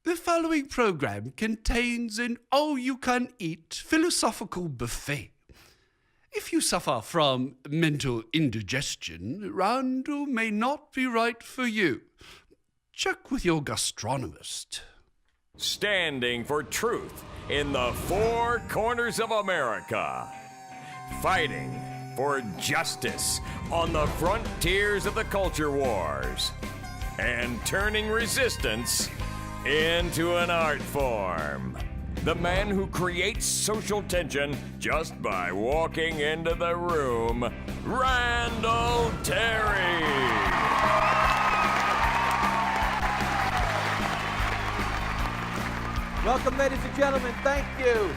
The following program contains an all-you-can-eat philosophical buffet. If you suffer from mental indigestion, Randall may not be right for you. Check with your gastronomist. Standing for truth in the four corners of America. Fighting for justice on the frontiers of the culture wars. And turning resistance into an art form. The man who creates social tension just by walking into the room, Randall Terry. Welcome, ladies and gentlemen. Thank you.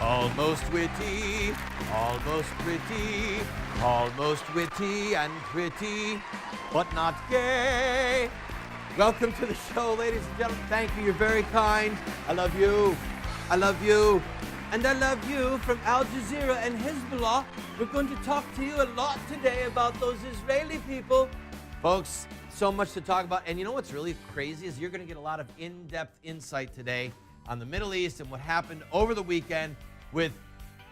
Almost witty, almost pretty, almost witty and pretty, but not gay. Welcome to the show, ladies and gentlemen. Thank you. You're very kind. I love you. I love you. And I love you from Al Jazeera and Hezbollah. We're going to talk to you a lot today about those Israeli people. Folks, so much to talk about. And you know what's really crazy is you're going to get a lot of in-depth insight today on the Middle East and what happened over the weekend with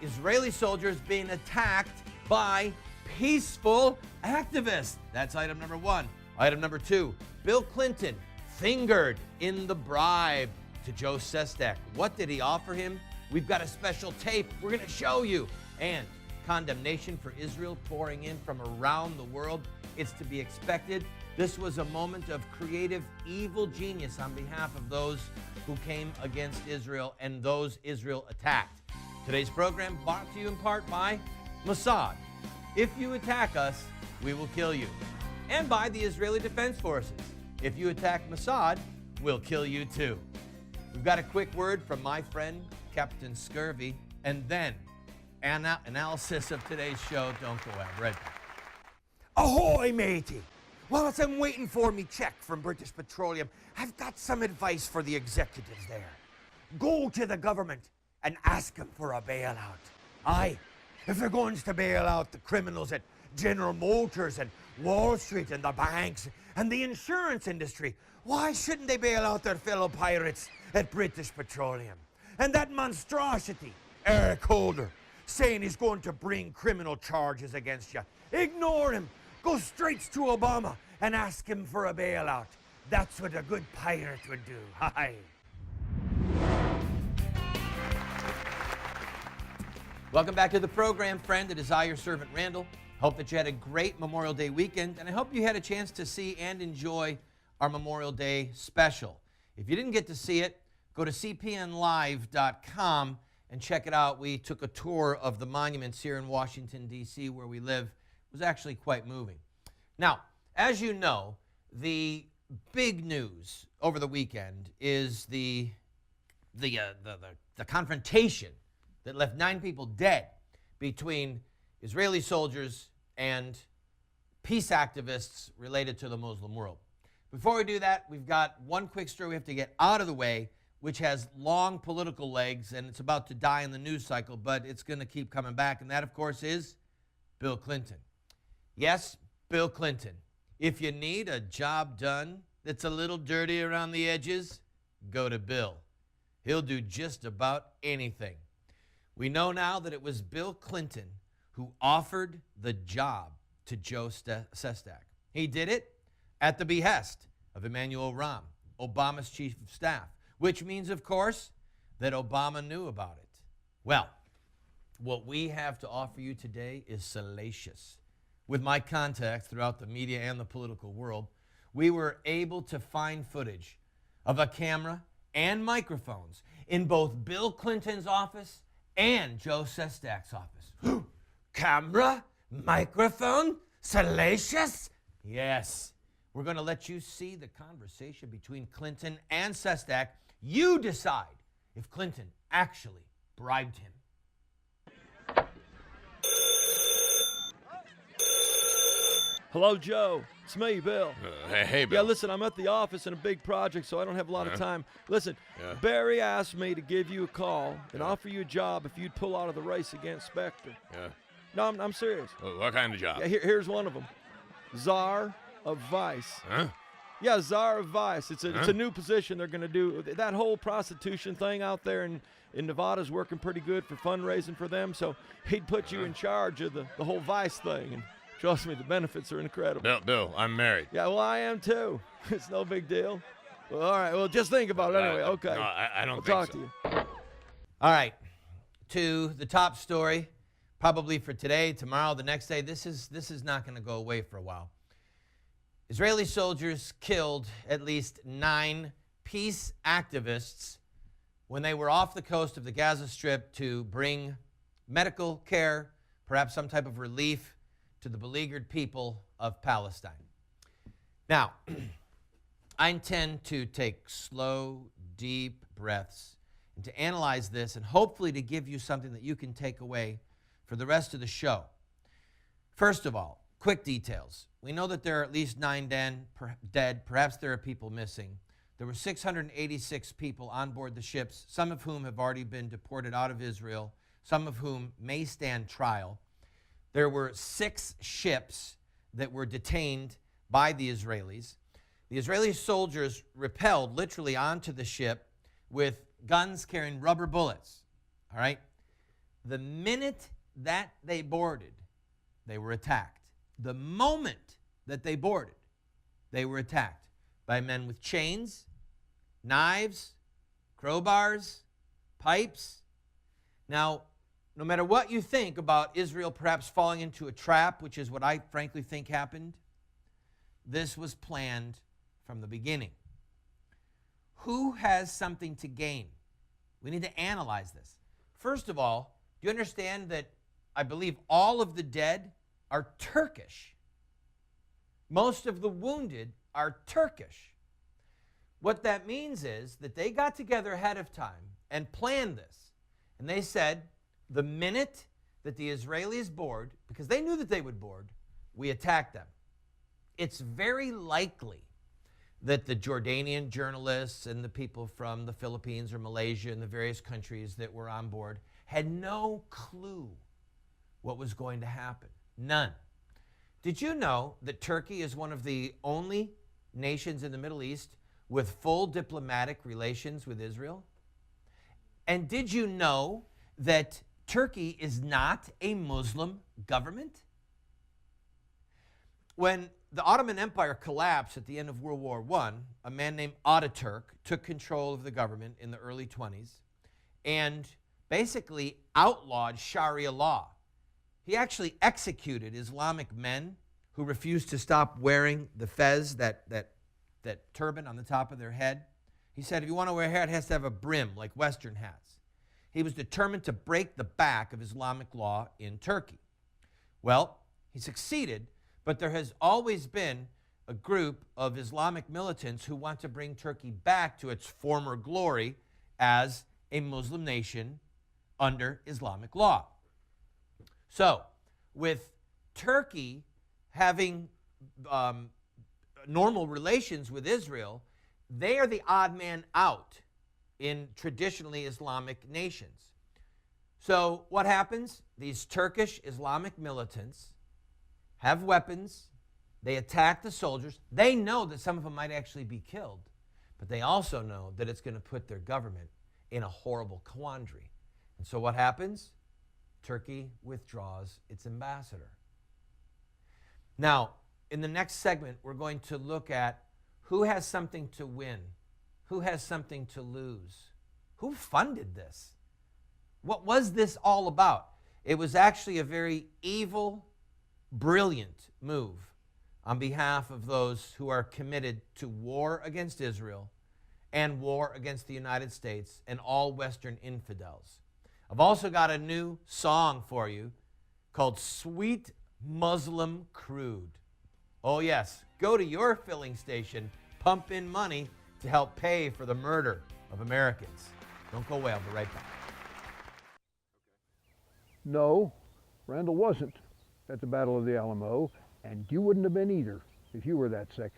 Israeli soldiers being attacked by peaceful activists. That's item number one. Item number two, Bill Clinton fingered in the bribe to Joe Sestak. What did he offer him? We've got a special tape we're going to show you. And condemnation for Israel pouring in from around the world. It's to be expected. This was a moment of creative evil genius on behalf of those who came against Israel and those Israel attacked. Today's program brought to you in part by Mossad. If you attack us, we will kill you. And by the Israeli Defense Forces. If you attack Mossad, we'll kill you too. We've got a quick word from my friend, Captain Scurvy, and then analysis of today's show. Don't go out. Right back. Ahoy, matey! Whilst I'm waiting for me check from British Petroleum, I've got some advice for the executives there. Go to the government and ask them for a bailout. Aye, if they're going to bail out the criminals at General Motors and Wall Street and the banks and the insurance industry, why shouldn't they bail out their fellow pirates at British Petroleum? And that monstrosity, Eric Holder, saying he's going to bring criminal charges against you. Ignore him. Go straight to Obama and ask him for a bailout. That's what a good pirate would do. Hi. Welcome back to the program, friend. It is I, your servant, Randall. Hope that you had a great Memorial Day weekend, and I hope you had a chance to see and enjoy our Memorial Day special. If you didn't get to see it, go to cpnlive.com and check it out. We took a tour of the monuments here in Washington, D.C., where we live. It was actually quite moving. Now, as you know, the big news over the weekend is the confrontation that left 9 people dead between Israeli soldiers and peace activists related to the Muslim world. Before we do that, we've got one quick story we have to get out of the way, which has long political legs, and it's about to die in the news cycle, but it's going to keep coming back, and that, of course, is Bill Clinton. Yes, Bill Clinton. If you need a job done that's a little dirty around the edges, go to Bill. He'll do just about anything. We know now that it was Bill Clinton who offered the job to Joe Sestak. He did it at the behest of Emmanuel Ram, Obama's chief of staff, which means, of course, that Obama knew about it. Well, what we have to offer you today is salacious. With my contacts throughout the media and the political world, we were able to find footage of a camera and microphones in both Bill Clinton's office and Joe Sestak's office. Camera? Microphone? Salacious? Yes. We're going to let you see the conversation between Clinton and Sestak. You decide if Clinton actually bribed him. Hello, Joe. It's me, Bill. Hey, Bill. Yeah, listen, I'm at the office in a big project, so I don't have a lot of time. Listen, Barry asked me to give you a call and offer you a job if you'd pull out of the race against Spectre. Yeah. No, I'm serious. What kind of job? Yeah, here's one of them. Czar of Vice. Huh? Yeah, czar of vice. It's a new position they're going to do. That whole prostitution thing out there in Nevada is working pretty good for fundraising for them. So he'd put you in charge of the whole vice thing. And trust me, the benefits are incredible. Bill, I'm married. Yeah, well, I am too. It's no big deal. Well, all right. Well, just think about it anyway. Okay. No, I don't I'll think talk so. to you. All right, to the top story, probably for today, tomorrow, the next day. This is not going to go away for a while. Israeli soldiers killed at least 9 peace activists when they were off the coast of the Gaza Strip to bring medical care, perhaps some type of relief to the beleaguered people of Palestine. Now, I intend to take slow, deep breaths and to analyze this and hopefully to give you something that you can take away for the rest of the show. First of all, quick details. We know that there are at least 9 dead. Perhaps there are people missing. There were 686 people on board the ships, some of whom have already been deported out of Israel, some of whom may stand trial. There were 6 ships that were detained by the Israelis. The Israeli soldiers rappelled literally onto the ship with guns carrying rubber bullets. All right? The minute that they boarded, they were attacked. The moment that they boarded, they were attacked by men with chains, knives, crowbars, pipes. Now, no matter what you think about Israel perhaps falling into a trap, which is what I frankly think happened, this was planned from the beginning. Who has something to gain? We need to analyze this. First of all, do you understand that I believe all of the dead are Turkish? Most of the wounded are Turkish. What that means is that they got together ahead of time and planned this. And they said, the minute that the Israelis board, because they knew that they would board, we attack them. It's very likely that the Jordanian journalists and the people from the Philippines or Malaysia and the various countries that were on board had no clue what was going to happen. None. Did you know that Turkey is one of the only nations in the Middle East with full diplomatic relations with Israel? And did you know that Turkey is not a Muslim government? When the Ottoman Empire collapsed at the end of World War I, a man named Ataturk took control of the government in the early 20s and basically outlawed Sharia law. He actually executed Islamic men who refused to stop wearing the fez, that turban on the top of their head. He said, if you want to wear hair, it has to have a brim like Western hats. He was determined to break the back of Islamic law in Turkey. Well, he succeeded, but there has always been a group of Islamic militants who want to bring Turkey back to its former glory as a Muslim nation under Islamic law. So, with Turkey having normal relations with Israel, they are the odd man out in traditionally Islamic nations. So what happens? These Turkish Islamic militants have weapons. They attack the soldiers. They know that some of them might actually be killed, but they also know that it's going to put their government in a horrible quandary. And so what happens? Turkey withdraws its ambassador. Now, in the next segment, we're going to look at who has something to win, who has something to lose, who funded this, what was this all about? It was actually a very evil, brilliant move on behalf of those who are committed to war against Israel and war against the United States and all Western infidels. I've also got a new song for you called Sweet Muslim Crude. Oh yes, go to your filling station, pump in money to help pay for the murder of Americans. Don't go away, I'll be right back. No, Randall wasn't at the Battle of the Alamo, and you wouldn't have been either if you were that sick.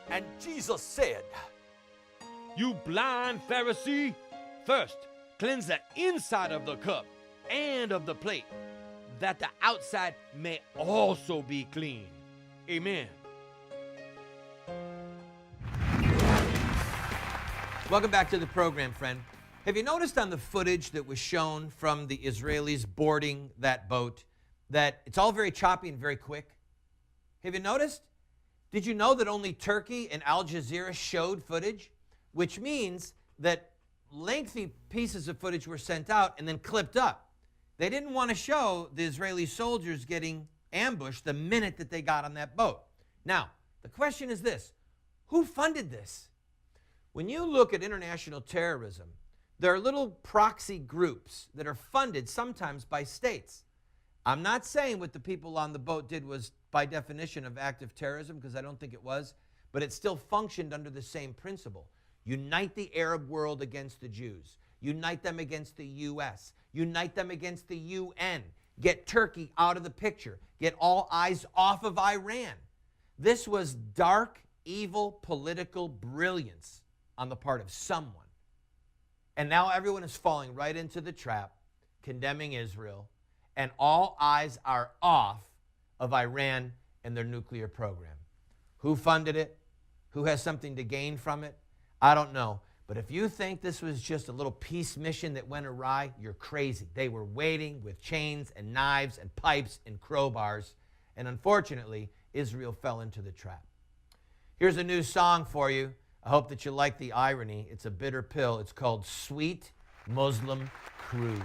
And Jesus said, You blind Pharisee, first cleanse the inside of the cup, and of the plate, that the outside may also be clean. Amen. Welcome back to the program, friend. Have you noticed on the footage that was shown from the Israelis boarding that boat that it's all very choppy and very quick? Have you noticed? Did you know that only Turkey and Al Jazeera showed footage? Which means that lengthy pieces of footage were sent out and then clipped up. They didn't want to show the Israeli soldiers getting ambushed the minute that they got on that boat. Now, the question is this: who funded this? When you look at international terrorism, there are little proxy groups that are funded sometimes by states. I'm not saying what the people on the boat did was by definition of active terrorism, because I don't think it was, but it still functioned under the same principle. Unite the Arab world against the Jews. Unite them against the U.S. Unite them against the UN. Get Turkey out of the picture. Get all eyes off of Iran. This was dark, evil, political brilliance on the part of someone. And now everyone is falling right into the trap, condemning Israel, and all eyes are off of Iran and their nuclear program. Who funded it? Who has something to gain from it? I don't know. But if you think this was just a little peace mission that went awry, you're crazy. They were waiting with chains and knives and pipes and crowbars. And unfortunately, Israel fell into the trap. Here's a new song for you. I hope that you like the irony. It's a bitter pill. It's called Sweet Muslim Crude.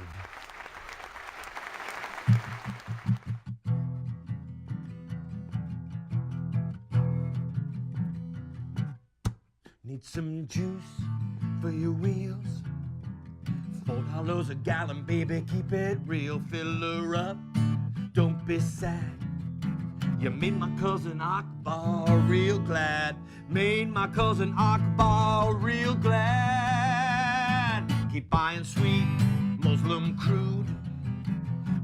Need some juice for your wheels. $4 a gallon, baby, keep it real. Fill her up, don't be sad. You made my cousin Akbar real glad. Made my cousin Akbar real glad. Keep buying sweet Muslim crude.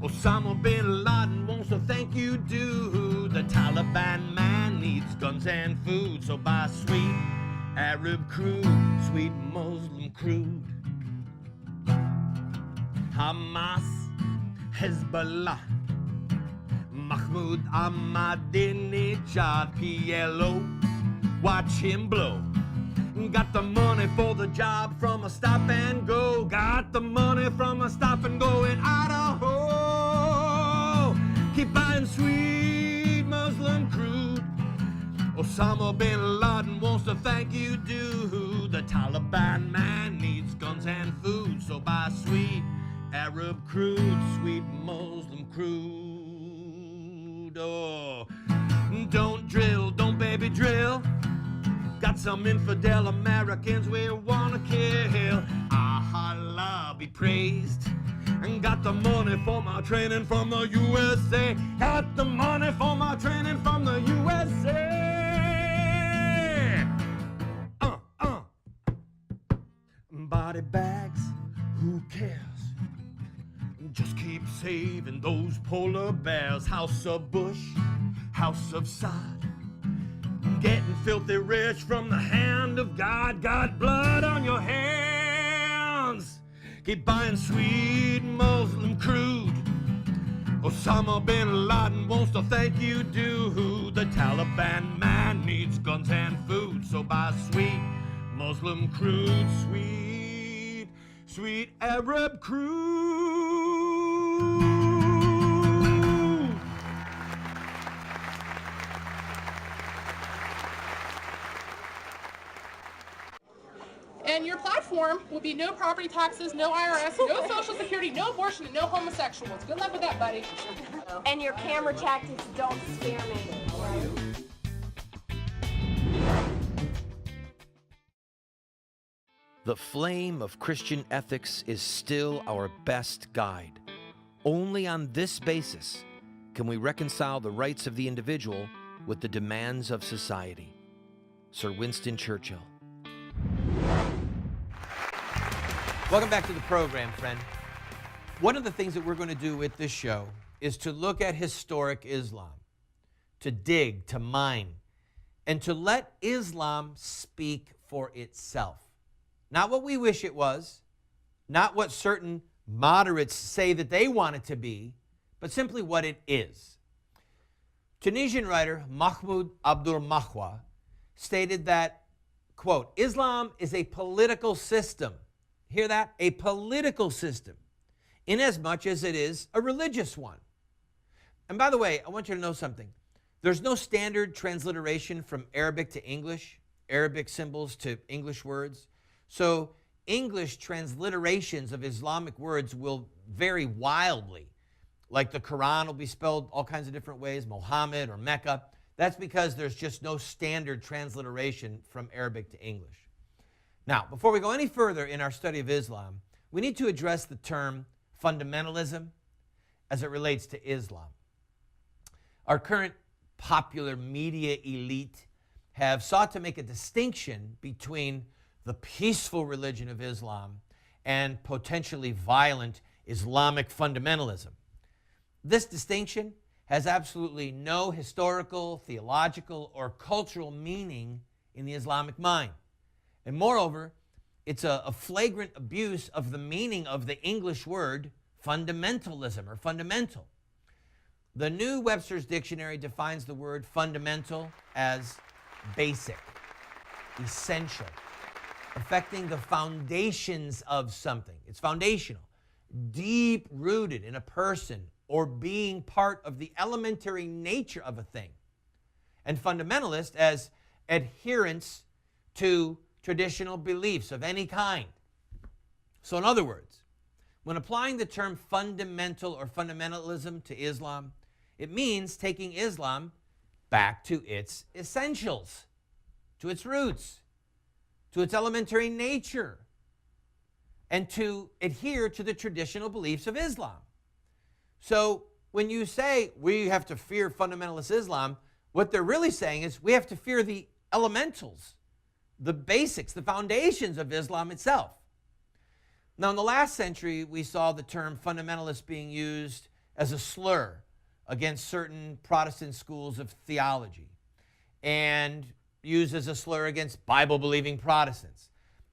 Osama bin Laden wants to thank you, dude. The Taliban man needs guns and food, so buy sweet Arab crude, sweet Muslim crude. Hamas, Hezbollah, Mahmoud Ahmadinejad, PLO, watch him blow. Got the money for the job from a stop and go. Got the money from a stop and go in Idaho. Keep buying sweet Muslim crude. Osama bin Laden wants to thank you, dude. The Taliban man needs guns and food, so buy sweet Arab crude, sweet Muslim crude. Oh, don't drill, don't baby drill. Got some infidel Americans we wanna kill. Allah be praised. And got the money for my training from the USA. Got the money for my training from the USA. Body bags, who cares? Just keep saving those polar bears. House of Bush, house of Sod. Getting filthy rich from the hand of God. Got blood on your hands. Keep buying sweet Muslim crude. Osama bin Laden wants to thank you, dude. The Taliban man needs guns and food, so buy sweet Muslim crude, sweet, sweet Arab crude. And your platform will be no property taxes, no IRS, no Social Security, no abortion, and no homosexuals. Good luck with that, buddy. And your camera tactics don't scare me. The flame of Christian ethics is still our best guide. Only on this basis can we reconcile the rights of the individual with the demands of society. Sir Winston Churchill. Welcome back to the program, friend. One of the things that we're going to do with this show is to look at historic Islam, to dig, to mine, and to let Islam speak for itself. Not what we wish it was, not what certain moderates say that they want it to be, but simply what it is. Tunisian writer Mahmoud Abdul Mahwa stated that, quote, Islam is a political system. Hear that? A political system, inasmuch as it is a religious one. And by the way, I want you to know something. There's no standard transliteration from Arabic to English, Arabic symbols to English words. So English transliterations of Islamic words will vary wildly. Like the Quran will be spelled all kinds of different ways, Muhammad or Mecca. That's because there's just no standard transliteration from Arabic to English. Now, before we go any further in our study of Islam, we need to address the term fundamentalism as it relates to Islam. Our current popular media elite have sought to make a distinction between the peaceful religion of Islam and potentially violent Islamic fundamentalism. This distinction has absolutely no historical, theological, or cultural meaning in the Islamic mind. And moreover, it's a flagrant abuse of the meaning of the English word fundamentalism or fundamental. The New Webster's Dictionary defines the word fundamental as basic, essential, affecting the foundations of something. It's foundational, deep-rooted in a person or being part of the elementary nature of a thing. And fundamentalist as adherence to traditional beliefs of any kind. So in other words, when applying the term fundamental or fundamentalism to Islam, it means taking Islam back to its essentials, to its roots, to its elementary nature, and to adhere to the traditional beliefs of Islam. So when you say we have to fear fundamentalist Islam, what they're really saying is we have to fear the elementals, the basics, the foundations of Islam itself. Now, in the last century, we saw the term fundamentalist being used as a slur against certain Protestant schools of theology and used as a slur against Bible-believing Protestants.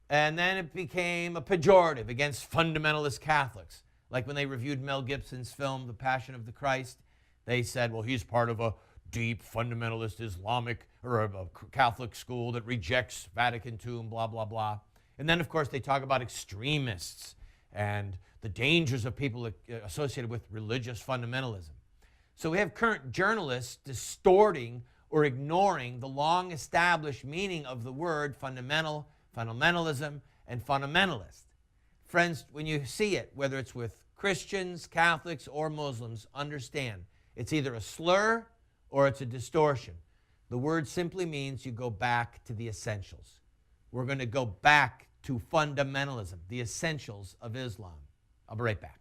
And then it became a pejorative against fundamentalist Catholics. Like when they reviewed Mel Gibson's film, The Passion of the Christ, they said, well, he's part of a deep fundamentalist Islamic or a Catholic school that rejects Vatican II and blah, blah, blah. And then, of course, they talk about extremists and the dangers of people associated with religious fundamentalism. So we have current journalists distorting or ignoring the long-established meaning of the word fundamental, fundamentalism, and fundamentalist. Friends, when you see it, whether it's with Christians, Catholics, or Muslims, understand it's either a slur or it's a distortion. The word simply means you go back to the essentials. We're going to go back to fundamentalism, the essentials of Islam. I'll be right back.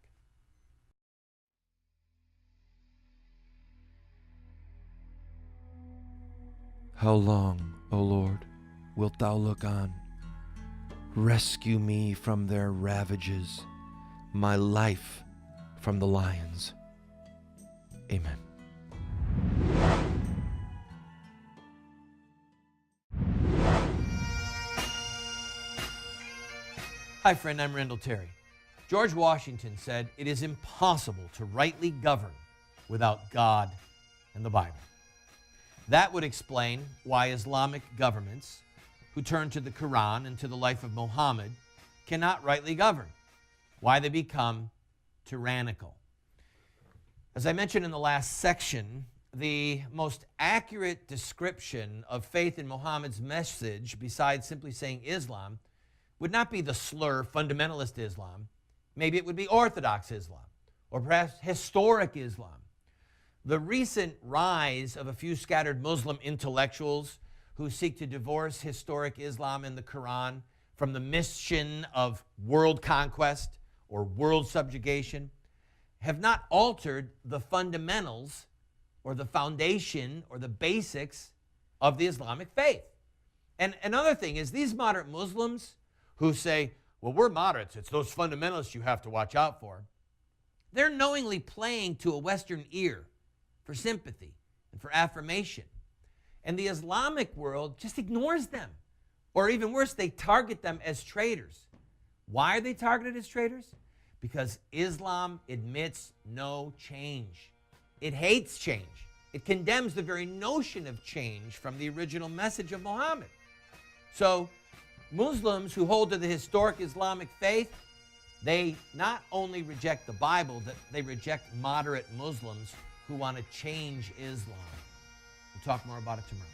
How long, O Lord, wilt thou look on? Rescue me from their ravages, my life from the lions. Amen. Hi, friend, I'm Randall Terry. George Washington said, it is impossible to rightly govern without God and the Bible. That would explain why Islamic governments who turn to the Quran and to the life of Muhammad cannot rightly govern, why they become tyrannical. As I mentioned in the last section, the most accurate description of faith in Muhammad's message, besides simply saying Islam, would not be the slur fundamentalist Islam. Maybe it would be Orthodox Islam, or perhaps historic Islam. The recent rise of a few scattered Muslim intellectuals who seek to divorce historic Islam and the Quran from the mission of world conquest or world subjugation have not altered the fundamentals or the foundation or the basics of the Islamic faith. And another thing is these moderate Muslims who say, well, we're moderates, it's those fundamentalists you have to watch out for, they're knowingly playing to a Western ear for sympathy and for affirmation. And the Islamic world just ignores them. Or even worse, they target them as traitors. Why are they targeted as traitors? because Islam admits no change. It hates change. It condemns the very notion of change from the original message of Muhammad. So Muslims who hold to the historic Islamic faith, they not only reject the Bible, they reject moderate Muslims who want to change Islam. We'll talk more about it tomorrow.